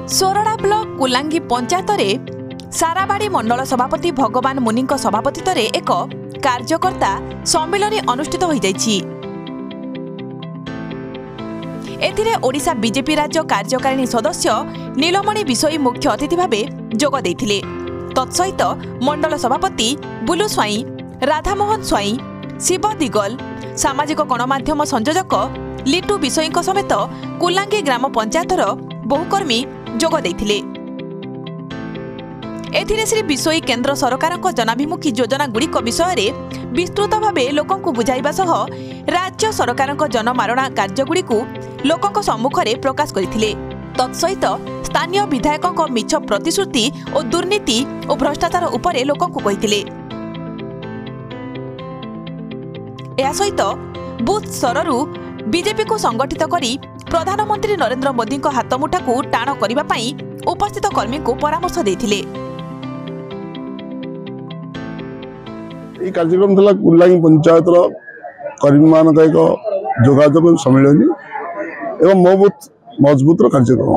सोरडा block कुलांगी panchayat साराबाड़ी मंडल सभापति भगवान मुनि सभापतित्व एक कार्यकर्ता सम्मेलन अनुष्ठित हो जाइछि। एथिरे ओडिशा बीजेपी राज्य कार्यकारिणी सदस्य नीलमणि विषयी मुख्य अतिथि भाव जोग देइथिले। तत्सहित मंडल सभापति बुलु स्वाई, राधामोहन स्वाई, शिव दिगल, सामाजिक गणमाध्यम संयोजक लिटू विषयी समेत कुलांगी ग्राम पंचायतर बहुकर्मी जोग देइथिले। एथिरे श्री विषयी केंद्र सरकार जनाभिमुखी योजना गुड़िक विषय में विस्तृत भाव लोकंकु बुझाइबा सह राज्य सरकार जनमारणा कार्यगुड़िकु लोकंक सम्मुखरे प्रकाश करथिले। तत्सहित स्थानीय विधायकों मिछ प्रतिश्रुति और दुर्नीति और भ्रष्टाचार उपरे लोकंकु कहिथिले। एहा सहित बूथ स्तररू बीजेपी को संगठित करी प्रधानमंत्री नरेंद्र मोदी हाथमुठा को टाण करने पाई उपस्थित कर्मी को परामर्श देथिले। ये कार्यक्रम था कुलांगी पंचायत कर्मी मान एक जोगाजोग सम्मेलन एवं मो बूथ मजबूत कार्यक्रम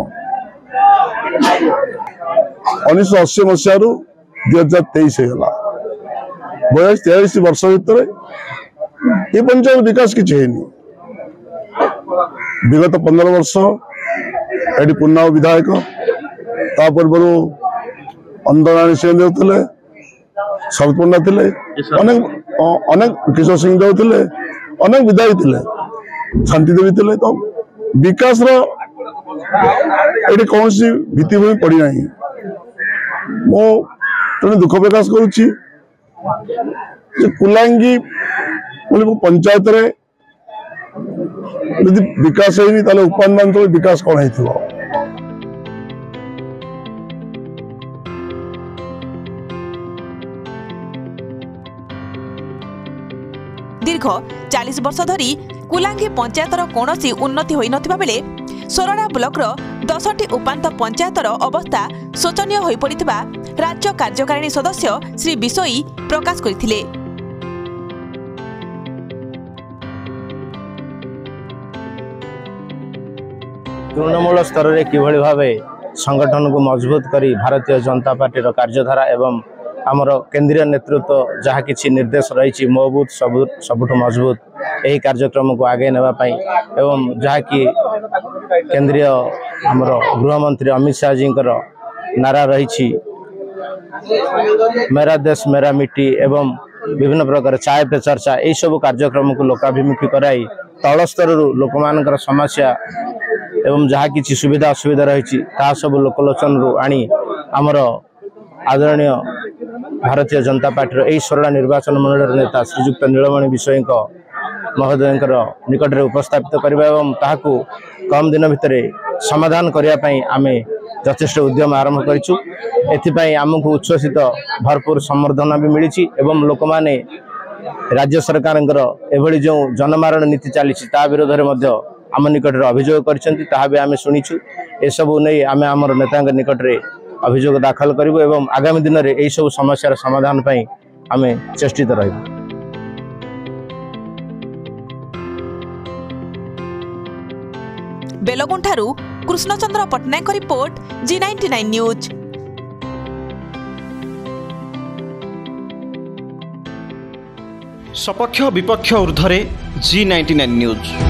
1980 मसीह 2023 होगा 43 वर्ष भितर ये पंचायत विकास किसी है। विगत 15 वर्ष ये पूर्णा विधायक ता पूर्व अंदराणी सिंह देते शरद पंडा थे अनेक किशोर सिंह देव थे अनेक विधायक थे शांति देवी थे। तो विकास कौन सी भित्तिभूमि पड़ी ना मो दुख प्रकाश करुच्ची कुलांगी पंचायत रे यदि विकास है ताले उपांचल विकास कौन है। दीर्घ 40 वर्ष धरी कुलांगी पंचायतर कौनसी उन्नति होई नथिबा बेले सोरडा ब्लॉक 10टी उपांत पंचायतर अवस्था शोचनीय होई पड़िथिबा राज्य कार्यकारिणी सदस्य श्री विषयी प्रकाश करथिले। तृणमूल स्तर में किभली भाव संगठन को मजबूत करी भारतीय जनता पार्टी कार्यधारा एवं आमर केंद्रीय नेतृत्व जहाँ किसी निर्देश रही मो बूथ सबुठ मजबूत यही कार्यक्रम को आगे नापी एवं जहाँ कि केंद्रीय आमर गृहमंत्री अमित शाह जी नारा रही मेरा देश मेरा मिट्टी एवं विभिन्न प्रकार चाय पे चर्चा यही सब कार्यक्रम को लोकाभिमुखी कराई तल स्तर लोक मान समस्या एवं जहाँ किसी सुविधा असुविधा रही सब लोकलोचन आनी आमर आदरणीय भारतीय जनता पार्टी यही सोरडा निर्वाचन मंडल नेता श्रीजुक्त नीलमणि विषयी महोदय निकट में उपस्थापित करने एवं ताकू कम दिन भितर समाधान करने आम यथेष्ट उद्यम आरंभ करें। आमको उच्छ्वसित भरपूर संवर्धना भी मिली एवं लोक माने राज्य सरकार एभली जो जनमारण नीति चली विरोध में आम निकट में अभियोग कर आम शुणीचु एसबू नहीं आम आम नेता निकट में अभियोग दाखल करूँ एवं आगामी दिन में यही सब समस्यार समाधान पर आम चेष्टित रही। बेलगुंठारू Krishnachandra Pattnaik report G99 news. सपक्ष विपक्ष ऊर्ध्वे G99 न्यूज।